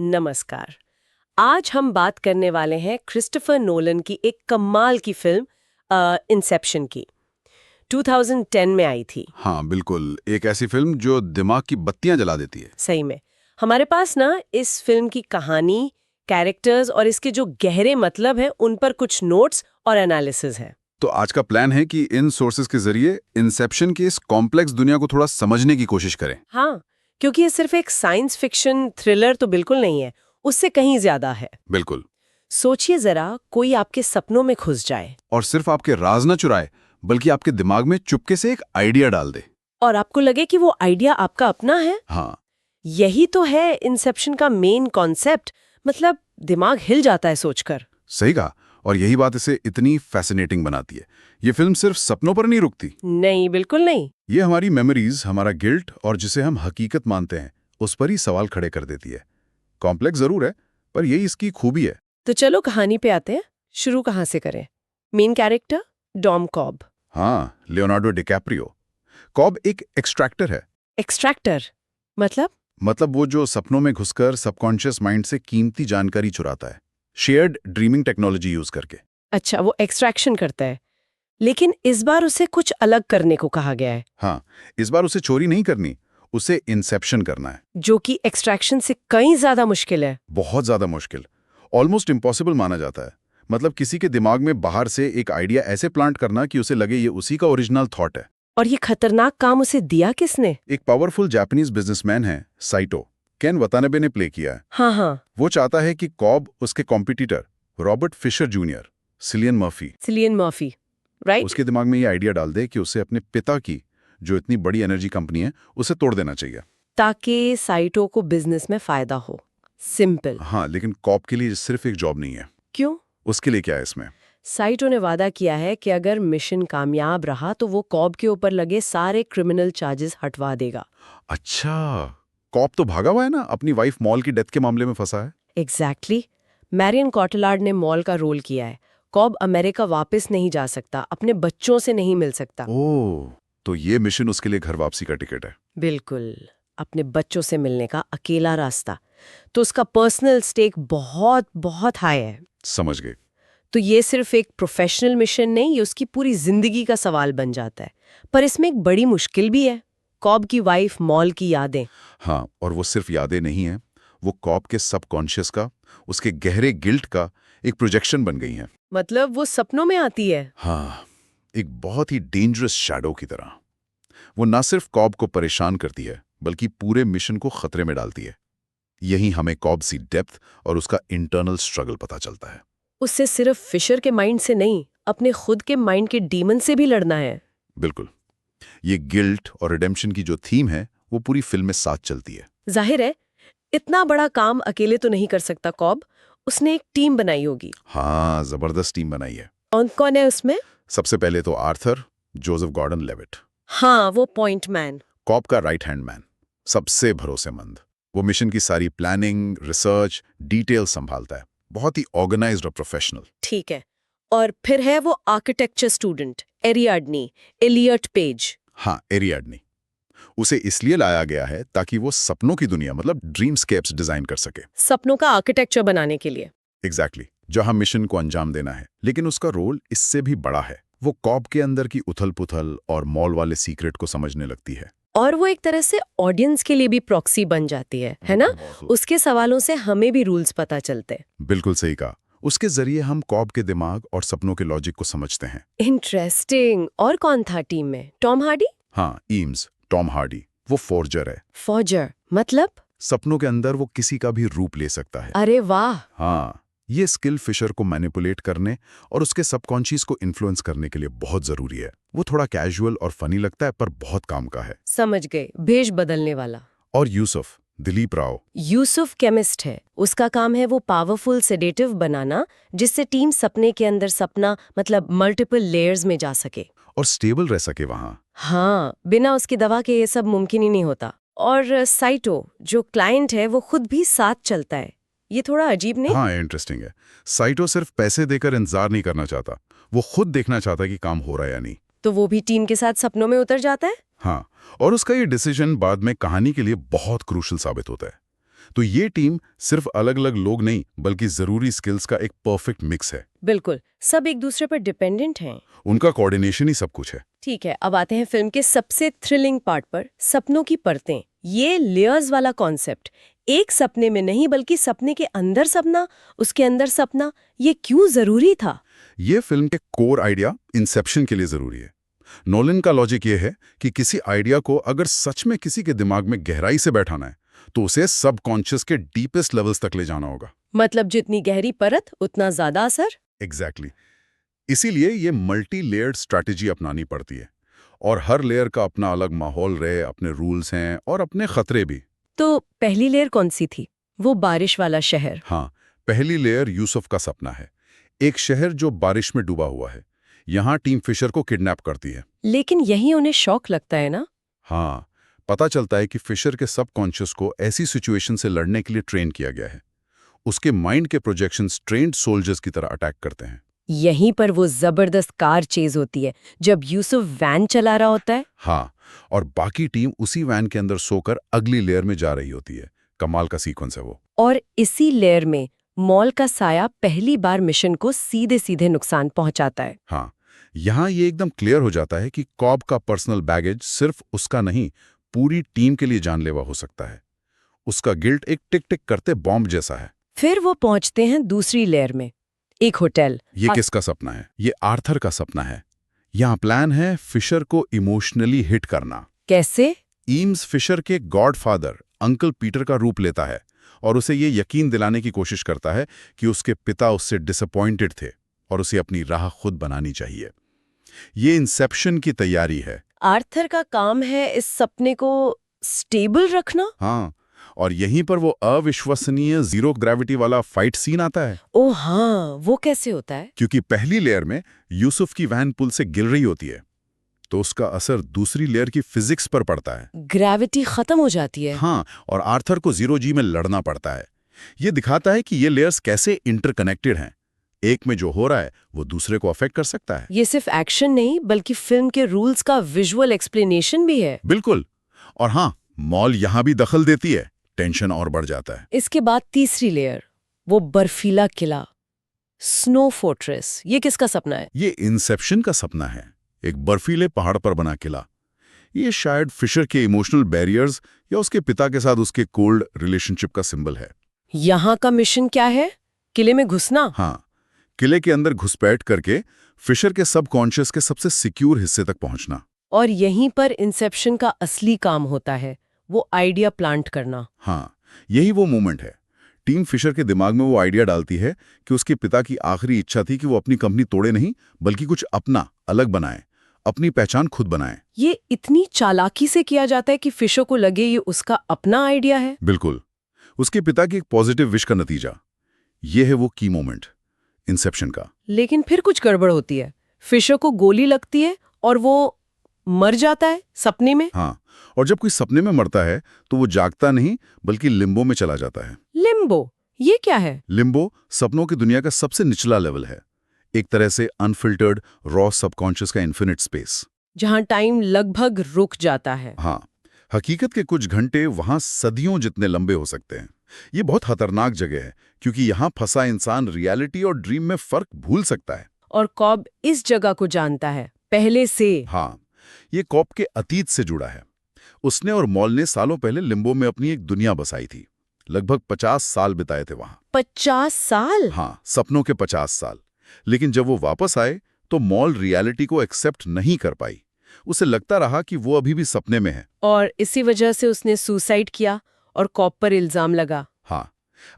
नमस्कार। आज हम बात करने वाले हैं क्रिस्टोफर नोलन की एक कमाल की फिल्म इंसेप्शन की। 2010 में आई थी। हाँ बिल्कुल, एक ऐसी फिल्म जो दिमाग की बत्तियां जला देती है। सही में हमारे पास ना इस फिल्म की कहानी, कैरेक्टर्स और इसके जो गहरे मतलब हैं उन पर कुछ नोट्स और एनालिसिस है। तो आज का प्लान है कि इन सोर्सेज के जरिए इंसेप्शन की इस कॉम्प्लेक्स दुनिया को थोड़ा समझने की कोशिश करें। हाँ, क्योंकि ये सिर्फ एक साइंस फिक्शन थ्रिलर तो बिल्कुल नहीं है, उससे कहीं ज्यादा है। बिल्कुल। सोचिए जरा, कोई आपके सपनों में घुस जाए और सिर्फ आपके राज न चुराए, बल्कि आपके दिमाग में चुपके से एक आइडिया डाल दे। और आपको लगे कि वो आइडिया आपका अपना है। हाँ यही तो है इंसेप्शन का मेन कॉन्सेप्ट। मतलब दिमाग हिल जाता है सोचकर। सही कहा, और यही बात इसे इतनी फैसिनेटिंग बनाती है। ये फिल्म सिर्फ सपनों पर नहीं रुकती। नहीं, बिल्कुल नहीं। ये हमारी मेमोरीज, हमारा गिल्ट और जिसे हम हकीकत मानते हैं उस पर ही सवाल खड़े कर देती है। कॉम्प्लेक्स जरूर है, पर यही इसकी खूबी है। तो चलो कहानी पे आते हैं। शुरू कहाँ से करें? Main character Dom Cobb. हाँ, लियोनार्डो डिकैप्रियो। कॉब एक एक्सट्रैक्टर है। एक्सट्रैक्टर मतलब वो जो सपनों में घुसकर सबकॉन्शियस माइंड से कीमती जानकारी चुराता है, शेयर्ड ड्रीमिंग टेक्नोलॉजी यूज करके। अच्छा, वो एक्सट्रैक्शन करता है, लेकिन इस बार उसे कुछ अलग करने को कहा गया है। हाँ, इस बार उसे चोरी नहीं करनी, उसे इंसेप्शन करना है। जो कि एक्सट्रैक्शन से कहीं ज्यादा मुश्किल है। बहुत ज्यादा मुश्किल, ऑलमोस्ट इम्पॉसिबल माना जाता है। मतलब किसी के दिमाग में बाहर से एक आइडिया ऐसे प्लांट करना कि उसे लगे ये उसी का ओरिजिनल थॉट है। और ये खतरनाक काम उसे दिया किसने? एक पावरफुल जापानीज बिजनेसमैन है, साइटो। केन वतानाबे ने प्ले किया है। हाँ। वो चाहता है कि कॉब उसके competitor Robert Fischer junior, Cillian Murphy, right? उसके दिमाग में ये आइडिया डाल दे कि उसे अपने पिता की जो इतनी बड़ी एनर्जी कंपनी है उसे तोड़ देना चाहिए, ताकि साइटो को बिजनेस में फायदा हो। सिंपल। हाँ, लेकिन कॉब के लिए सिर्फ एक जॉब नहीं है। क्यों? उसके लिए क्या है इसमें? साइटो ने वादा किया है कि अगर मिशन कामयाब रहा तो वो कॉब के ऊपर लगे सारे क्रिमिनल चार्जेस हटवा देगा। अच्छा, कॉब तो भागा हुआ है ना, अपनी वाइफ मॉल की डेथ के मामले में फंसा है। एग्जैक्टली। मैरियन कॉटलार्ड ने मॉल का रोल किया है। कॉब अमेरिका वापस नहीं जा सकता, अपने बच्चों से नहीं मिल सकता। ओह, तो ये मिशन उसके लिए घर वापसी का टिकट है। बिल्कुल, अपने बच्चों से मिलने का अकेला रास्ता। तो उसका पर्सनल स्टेक बहुत बहुत हाई है। समझ गए। तो ये सिर्फ एक प्रोफेशनल मिशन नहीं, ये उसकी पूरी जिंदगी का सवाल बन जाता है। पर इसमें एक बड़ी मुश्किल भी है। कॉब की वाइफ मॉल की यादें। हाँ, और वो सिर्फ यादें नहीं हैं, वो कॉब के सबकॉन्शियस का, उसके गहरे गिल्ट का एक प्रोजेक्शन बन गई हैं। मतलब वो सपनों में आती है। हाँ, एक बहुत ही डेंजरस शैडो की तरह। वो न सिर्फ कॉब को परेशान करती है, बल्कि पूरे मिशन को खतरे में डालती है। यही हमें कॉब सी डेप्थ और उसका इंटरनल स्ट्रगल पता चलता है। उससे सिर्फ फिशर के माइंड से नहीं, अपने खुद के माइंड के डीमन से भी लड़ना है। बिल्कुल, ये गिल्ट और रिडेम्पशन की जो थीम है वो पूरी फिल्म में साथ चलती है। जाहिर है, इतना बड़ा काम अकेले तो नहीं कर सकता कॉब। उसने एक टीम बनाई होगी। हाँ, जबरदस्त टीम बनाई है। कौन कौन है उसमें? सबसे पहले तो आर्थर, जोसेफ गॉर्डन लेविट, हाँ, वो पॉइंट मैन। कॉब का राइट हैंड मैन, सबसे भरोसेमंद। वो मिशन की सारी प्लानिंग, रिसर्च, डिटेल संभालता है। बहुत ही ऑर्गेनाइज्ड और प्रोफेशनल। ठीक है। और फिर है वो आर्किटेक्चर स्टूडेंट एरियाडनी, एलियट पेज। हाँ, एरियाडनी। उसे इसलिए लाया गया है ताकि वो सपनों की दुनिया, मतलब ड्रीमस्केप्स डिजाइन कर सके। सपनों का आर्किटेक्चर बनाने के लिए। एग्जैक्टली, जहां मिशन को अंजाम देना है। लेकिन उसका रोल इससे भी बड़ा है। वो कॉब के अंदर की उथल-पुथल और मॉल वाले सीक्रेट को समझने लगती है। और वो एक तरह से ऑडियंस के लिए भी प्रॉक्सी बन जाती है ना? उसके सवालों से हमें भी रूल्स पता चलते। बिल्कुल सही कहा। उसके जरिए हम कॉब के दिमाग और सपनों के लॉजिक को समझते हैं। इंटरेस्टिंग। और कौन था टीम में? Tom Hardy? हाँ, ईम्स, टॉम हार्डी। वो फोर्जर है। फॉर्जर मतलब? सपनों के अंदर वो किसी का भी रूप ले सकता है। अरे वाह। हाँ, ये स्किल फिशर को मैनिपुलेट करने और उसके सबकॉन्शियस को इन्फ्लुएंस करने के लिए बहुत जरूरी है। वो थोड़ा कैजुअल और फनी लगता है, पर बहुत काम का है। समझ गए, भेष बदलने वाला। और यूसुफ, दिलीप राव। यूसुफ केमिस्ट है। उसका काम है वो पावरफुल सेडेटिव बनाना, जिससे टीम सपने के अंदर सपना मतलब मल्टीपल लेयर्स में जा सके और स्टेबल रह सके वहां। हाँ, बिना उसकी दवा के ये सब मुमकिन ही नहीं होता। और साइटो जो क्लाइंट है वो खुद भी साथ चलता है। ये थोड़ा अजीब नहीं? हाँ, इंटरेस्टिंग है। साइटो सिर्फ पैसे देकर इंतजार नहीं करना चाहता, वो खुद देखना चाहता है कि काम हो रहा है या नहीं। तो वो भी टीम के साथ सपनों में उतर जाता है। हाँ, और उसका ये डिसीजन बाद में कहानी के लिए बहुत क्रूशल साबित होता है। तो ये टीम सिर्फ अलग अलग लोग नहीं बल्कि जरूरी स्किल्स का एक परफेक्ट मिक्स है। बिल्कुल, सब एक दूसरे पर डिपेंडेंट हैं। उनका कोऑर्डिनेशन ही सब कुछ है। ठीक है, अब आते हैं फिल्म के सबसे थ्रिलिंग पार्ट पर, सपनों की परतें। ये लेयर्स वाला कॉन्सेप्ट, एक सपने में नहीं बल्कि सपने के अंदर सपना, उसके अंदर सपना, ये क्यों जरूरी था? ये फिल्म के कोर आइडिया इंसेप्शन के लिए जरूरी है। नोलन का लॉजिक ये है कि किसी आइडिया को अगर सच में किसी के दिमाग में गहराई से बैठाना है तो उसे सबकॉन्शियस के डीपेस्ट लेवल्स तक ले जाना होगा। मतलब जितनी गहरी परत उतना ज्यादा असर। एग्जैक्टली। इसीलिए ये मल्टी लेयर्ड स्ट्रैटेजी अपनानी पड़ती है और हर लेयर का अपना अलग माहौल रहे, अपने रूल्स हैं और अपने खतरे भी। तो पहली लेयर कौन सी थी? वो बारिश वाला शहर। हाँ, पहली लेयर यूसुफ का सपना है, एक शहर जो बारिश में डूबा हुआ है। यहाँ टीम फिशर को किडनैप करती है। लेकिन यही उन्हें शौक लगता है ना? हाँ, पता चलता है कि फिशर के सबकॉन्शियस को ऐसी सिचुएशन से लड़ने के लिए ट्रेन किया गया है। उसके माइंड के प्रोजेक्शंस ट्रेन्ड सोल्जर्स की तरह अटैक करते हैं। यहीं पर वो जबरदस्त कार चेज होती है जब यूसुफ वैन चला रहा होता है। हाँ, और बाकी टीम उसी वैन के अंदर सोकर अगली लेयर में जा रही होती है। कमाल का सीक्वेंस है वो। और इसी लेयर में मॉल का साया पहली बार मिशन को सीधे सीधे नुकसान पहुंचाता है। हाँ, यहाँ ये एकदम क्लियर हो जाता है कि कॉब का पर्सनल बैगेज सिर्फ उसका नहीं, पूरी टीम के लिए जानलेवा हो सकता है। उसका गिल्ट एक टिक टिक करते बॉम्ब जैसा है। फिर वो पहुंचते हैं दूसरी लेयर में, एक होटल। ये किसका सपना है? ये आर्थर का सपना है। यहाँ प्लान है फिशर को इमोशनली हिट करना। कैसे? ईम्स फिशर के गॉडफादर अंकल पीटर का रूप लेता है और उसे ये यकीन दिलाने की कोशिश करता है कि उसके पिता उससे डिसअपॉइंटेड थे और उसे अपनी राह खुद बनानी चाहिए। ये इंसेप्शन की तैयारी है। आर्थर का काम है इस सपने को स्टेबल रखना। हाँ, और यहीं पर वो अविश्वसनीय जीरो ग्रेविटी वाला फाइट सीन आता है। ओह हाँ, वो कैसे होता है? क्योंकि पहली लेयर में यूसुफ की वैन पुल से गिर रही होती है तो उसका असर दूसरी लेयर की फिजिक्स पर पड़ता है। ग्रेविटी खत्म हो जाती है। हाँ, और आर्थर को 0G में लड़ना पड़ता है। ये दिखाता है कि ये लेयर्स कैसे इंटरकनेक्टेड हैं। एक में जो हो रहा है वो दूसरे को अफेक्ट कर सकता है। ये सिर्फ एक्शन नहीं बल्कि फिल्म के रूल्स का विजुअल एक्सप्लेनेशन भी है। बिल्कुल। और हाँ, मॉल यहां भी दखल देती है, टेंशन और बढ़ जाता है। इसके बाद तीसरी लेयर, वो बर्फीला किला, स्नो फोर्ट्रेस। ये किसका सपना है? ये इंसेप्शन का सपना है, एक बर्फीले पहाड़ पर बना किला। ये शायद फिशर के इमोशनल बैरियर्स या उसके पिता के साथ उसके कोल्ड रिलेशनशिप का सिंबल है। यहाँ का मिशन क्या है? किले में घुसना। हाँ, किले के अंदर घुसपैठ करके फिशर के सबकॉन्शियस के सबसे सिक्योर हिस्से तक पहुंचना। और यहीं पर इंसेप्शन का असली काम होता है, वो आइडिया प्लांट करना। हाँ, यही वो मोमेंट है। टीम फिशर के दिमाग में वो आइडिया डालती है कि उसके पिता की आखिरी इच्छा थी कि वो अपनी कंपनी तोड़े नहीं बल्कि कुछ अपना अलग बनाए, अपनी पहचान खुद बनाए। ये इतनी चालाकी से किया जाता है कि फिशर को लगे ये उसका अपना आइडिया है। बिल्कुल, उसके पिता की एक पॉजिटिव विश का नतीजा। ये है वो की मोमेंट इंसेप्शन का। लेकिन फिर कुछ गड़बड़ होती है। फिशर को गोली लगती है और वो मर जाता है सपने में। हाँ, और जब कोई सपने में मरता है तो वो जागता नहीं बल्कि लिम्बो में चला जाता है। लिम्बो, ये क्या है? लिम्बो सपनों की दुनिया का सबसे निचला लेवल है, एक तरह से अनफिल्टर्ड रॉ सबकॉन्शियस का इन्फिनिट स्पेस, जहां टाइम लगभग रुक जाता है। हाँ, हकीकत के कुछ घंटे वहां सदियों जितने लंबे हो सकते हैं। ये बहुत खतरनाक जगह है क्योंकि यहाँ फंसा इंसान रियलिटी और ड्रीम में फर्क भूल सकता है। और कॉब इस जगह को जानता है पहले से। हाँ, ये कॉब के अतीत से जुड़ा है। उसने और मॉल ने सालों पहले लिम्बो में अपनी एक दुनिया बसाई थी। लगभग 50 साल बिताए थे वहां। 50 साल? हाँ, सपनों के 50 साल। लेकिन जब वो वापस आए तो मॉल रियलिटी को एक्सेप्ट नहीं कर पाई। उसे लगता रहा कि वो अभी भी सपने में है। और इसी वजह से उसने सुसाइड किया और कॉब पर इल्जाम लगा। हाँ,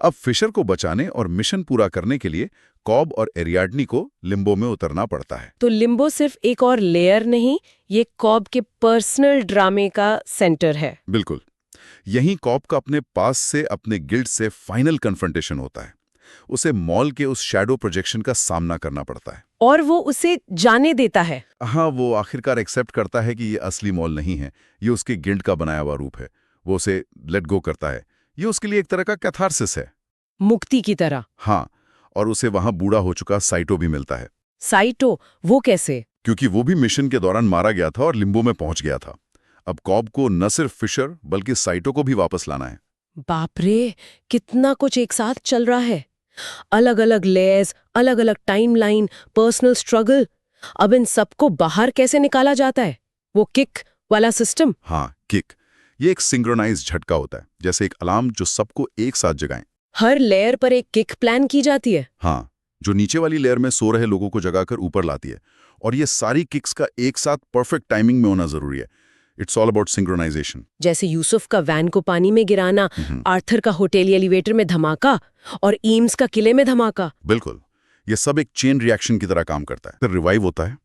अब फिशर को बचाने और मिशन पूरा करने के लिए कॉब और एरियाडनी को लिम्बो में उतरना पड़ता है। तो लिम्बो सिर्फ एक और लेयर नहीं, ये कॉब के पर्सनल ड्रामे का सेंटर है। बिल्कुल, यहीं कॉब का अपने पास से, अपने गिल्ट से फाइनल कन्फ्रंटेशन होता है। उसे मॉल के उस शैडो प्रोजेक्शन का सामना करना पड़ता है। और वो उसे जाने देता है। हाँ, वो आखिरकार एक्सेप्ट करता है कि ये असली मॉल नहीं है, ये उसके गिल्ट का बनाया हुआ रूप है। वो उसे लेट गो करता है। ये उसके लिए एक तरह का कैथारसिस है, मुक्ति की तरह। हाँ, और उसे वहां बूढ़ा हो चुका साइटो भी मिलता है। साइटो? वो कैसे? क्योंकि वो भी मिशन के दौरान मारा गया था और लिम्बो में पहुंच गया था। अब कॉब को न सिर्फ फिशर बल्कि साइटो को भी वापस लाना है। बाप रे, कितना कुछ एक साथ चल रहा है। अलग अलग लेयर्स, अलग अलग टाइमलाइन, पर्सनल स्ट्रगल। अब इन सबको बाहर कैसे निकाला जाता है? वो किक वाला सिस्टम। हाँ, किक। ये एक सिंक्रोनाइज झटका होता है, जैसे एक अलार्म जो सबको एक साथ जगाएं। हर लेयर पर एक किक प्लान की जाती है। हाँ, जो नीचे वाली लेयर में सो रहे लोगों को जगाकर ऊपर लाती है। और ये सारी किक्स का एक साथ परफेक्ट टाइमिंग में होना जरूरी है। It's all about synchronization. जैसे यूसुफ का वैन को पानी में गिराना, आर्थर का होटल एलिवेटर में धमाका और ईम्स का किले में धमाका। बिल्कुल, ये सब एक चेन रिएक्शन की तरह काम करता है। फिर रिवाइव होता है,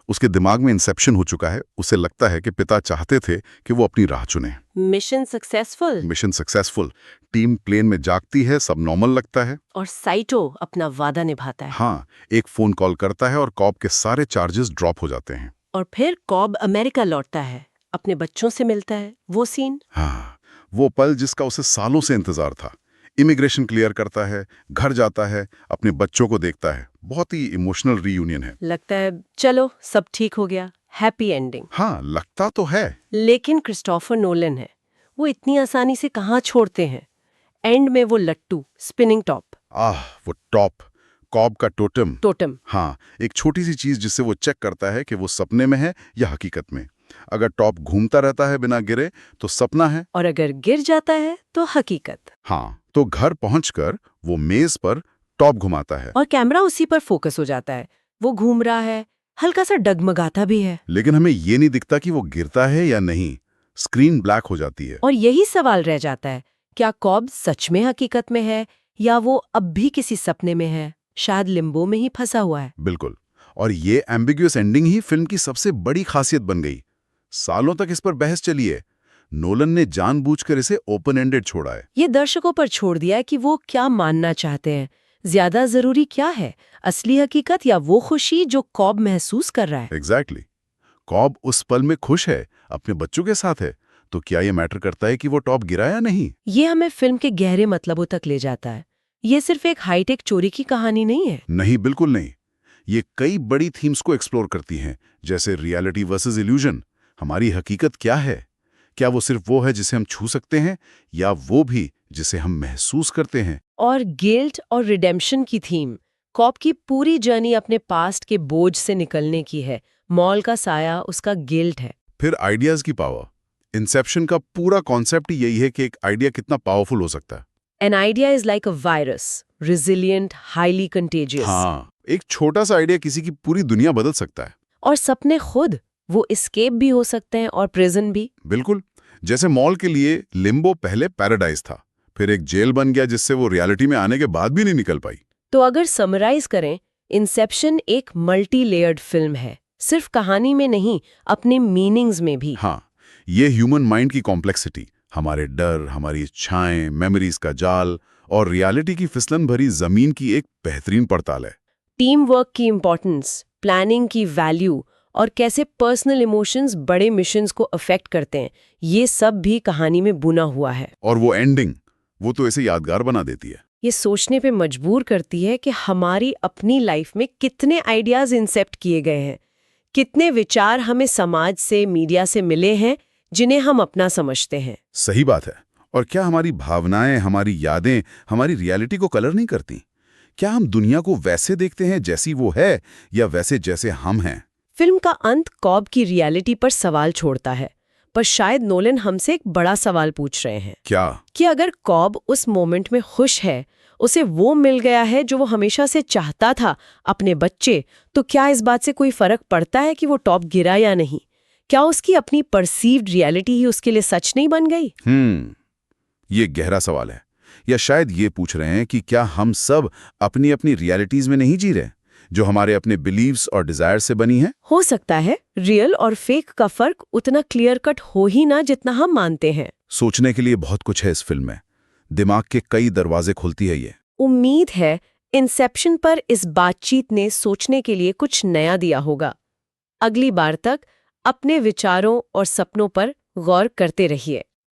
उसके दिमाग में इंसेप्शन हो चुका है, उसे लगता है कि पिता चाहते थे कि वो अपनी राह चुने। Mission successful. Mission successful. Team plane में जागती है, सब नॉर्मल लगता है। और साइटो अपना वादा निभाता है। हाँ, एक फोन कॉल करता है और कॉब के सारे चार्जेस ड्रॉप हो जाते हैं। और फिर कॉब अमेरिका लौटता है, अपने बच्चों से मिलता है। वो सीन। हाँ, वो पल जिसका उसे सालों से इंतजार था। इमिग्रेशन क्लियर करता है, घर जाता है, अपने बच्चों को देखता है। बहुत ही इमोशनल रीयूनियन है। लगता है चलो सब ठीक हो गया, हैप्पी एंडिंग। हाँ, लगता तो है। लेकिन क्रिस्टोफर नोलन है, वो इतनी आसानी से कहाँ छोड़ते हैं। एंड में वो लट्टू, स्पिनिंग टॉप। वो टॉप, कॉब का टोटम। टोटम। हाँ, एक छोटी सी चीज जिससे वो चेक करता है कि वो सपने में है या हकीकत में। अगर टॉप घूमता रहता है बिना गिरे तो सपना है, और अगर गिर जाता है तो हकीकत। हाँ, तो घर पहुंचकर वो मेज पर टॉप घुमाता है। और कैमरा उसी पर फोकस हो जाता है। वो घूम रहा है, हल्का सा डगमगाता भी है। लेकिन हमें ये नहीं दिखता कि वो गिरता है या नहीं। स्क्रीन ब्लैक हो जाती है। और यही सवाल रह जाता है, क्या कॉब सच में हकीकत में है या वो अब भी किसी सपने में है, शायद लिम्बो में ही फंसा हुआ है। बिल्कुल, और ये एम्बिग्यूअस एंडिंग ही फिल्म की सबसे बड़ी खासियत बन गई। सालों तक इस पर बहस चली है। नोलन ने जानबूझकर इसे ओपन एंडेड छोड़ा है। ये दर्शकों पर छोड़ दिया है कि वो क्या मानना चाहते हैं। ज्यादा जरूरी क्या है, असली हकीकत या वो खुशी जो कॉब महसूस कर रहा है। एग्जैक्टली। कॉब उस पल में खुश है, अपने बच्चों के साथ है, तो क्या ये मैटर करता है कि वो टॉप गिरा या नहीं? ये हमें फिल्म के गहरे मतलबों तक ले जाता है। ये सिर्फ एक हाईटेक चोरी की कहानी नहीं है। नहीं, बिल्कुल नहीं। ये कई बड़ी थीम्स को एक्सप्लोर करती हैं, जैसे रियलिटी वर्सेस इल्यूजन। हमारी हकीकत क्या है? क्या वो सिर्फ वो है जिसे हम छू सकते हैं, या वो भी जिसे हम महसूस करते हैं? और गिल्ट और रिडेम्पशन की थीम। कॉब की पूरी जर्नी अपने पास्ट के बोझ से निकलने की है। मॉल का साया उसका गिल्ट है। फिर आइडियाज की पावर। इंसेप्शन का पूरा कॉन्सेप्ट ही यही है कि एक आइडिया कितना पावरफुल हो सकता है। An idea is like a virus, resilient, highly contagious. हाँ, एक छोटा सा आइडिया किसी की पूरी दुनिया बदल सकता है। और सपने खुद, वो एस्केप भी हो सकते हैं और प्रिजन भी। बिल्कुल, जैसे मॉल के लिए लिम्बो पहले पैराडाइज था, फिर एक जेल बन गया जिससे वो रियलिटी में आने के बाद भी नहीं निकल पाई। तो अगर समराइज करें, इंसेप्शन एक मल्टी लेयर्ड फिल्म है, सिर्फ कहानी में नहीं, अपने मीनिंग्स में भी। हाँ, ये ह्यूमन माइंड की कॉम्प्लेक्सिटी, हमारे डर, हमारी इच्छाएं, मेमोरीज का जाल और रियलिटी की फिसलन भरी जमीन की एक बेहतरीन पड़ताल है। टीम वर्क की इम्पोर्टेंस, प्लानिंग की वैल्यू और कैसे पर्सनल इमोशंस बड़े मिशंस को अफेक्ट करते हैं, ये सब भी कहानी में बुना हुआ है। और वो एंडिंग, वो तो इसे यादगार बना देती है। ये सोचने पे मजबूर करती है कि हमारी अपनी लाइफ में कितने आइडियाज इंसेप्ट किए गए हैं, कितने विचार हमें समाज से, मीडिया से मिले हैं जिन्हें हम अपना समझते हैं। सही बात है। और क्या हमारी भावनाएं, हमारी यादें, हमारी रियलिटी को कलर नहीं करती? क्या हम दुनिया को वैसे देखते हैं जैसी वो है, या वैसे जैसे हम हैं? फिल्म का अंत कॉब की रियलिटी पर सवाल छोड़ता है, पर शायद नोलन हमसे एक बड़ा सवाल पूछ रहे हैं। क्या? कि अगर कॉब उस मोमेंट में खुश है, उसे वो मिल गया है जो वो हमेशा से चाहता था, अपने बच्चे, तो क्या इस बात से कोई फर्क पड़ता है कि वो टॉप गिरा या नहीं? क्या उसकी अपनी परसीव्ड रियलिटी ही उसके लिए सच नहीं बन गई? ये गहरा सवाल है। या शायद ये पूछ रहे हैं कि क्या हम सब अपनी अपनी रियलिटीज में नहीं जी रहे, जो हमारे अपने बिलीव्स और डिजायर से बनी है? हो सकता है रियल और फेक का फर्क उतना क्लियर कट हो ही ना जितना हम मानते हैं। सोचने के लिए बहुत कुछ है इस फिल्म में। दिमाग के कई दरवाजे खुलती है ये। उम्मीद है इंसेप्शन पर इस बातचीत ने सोचने के लिए कुछ नया दिया होगा। अगली बार तक अपने विचारों और सपनों पर गौर करते रहिए।